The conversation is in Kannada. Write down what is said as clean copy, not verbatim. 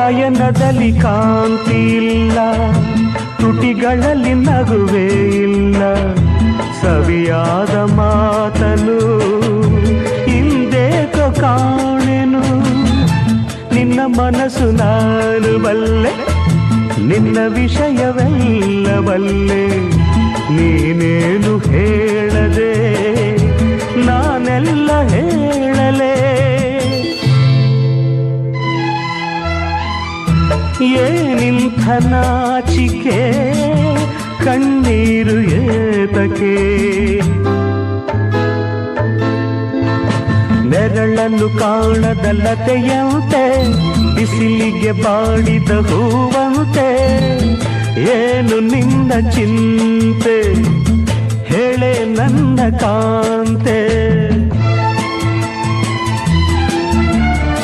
ನಯನದಲ್ಲಿ ಕಾಂತಿ ಇಲ್ಲ, ತುಟಿಗಳಲ್ಲಿ ನಗುವೇ ಇಲ್ಲ, ಸವಿಯಾದ ಮಾತನು ಹಿಂದೇಕೋ ಕಾಣೆನು. ನಿನ್ನ ಮನಸ್ಸು ನಾನು ಬಲ್ಲೆ, ನಿನ್ನ ವಿಷಯವೆಲ್ಲ ಬಲ್ಲೆ, ನೀನೇನು ಹೇಳದೆ ನಾನೆಲ್ಲ ಹೇಳಲೇ. ಏನಿಂಥ ನಾಚಿಕೆ, ಕಣ್ಣೀರು ಏತಕೆ, ನೆರಳನ್ನು ಕಾಣದ ಲತೆಯಂತೆ, ಬಿಸಿಲಿಗೆ ಬಾಡಿದ ಹೂವಂತೆ, ಏನು ನಿನ್ನ ಚಿಂತೆ ಹೇಳೆ ನನ್ನ ಕಾಂತೆ.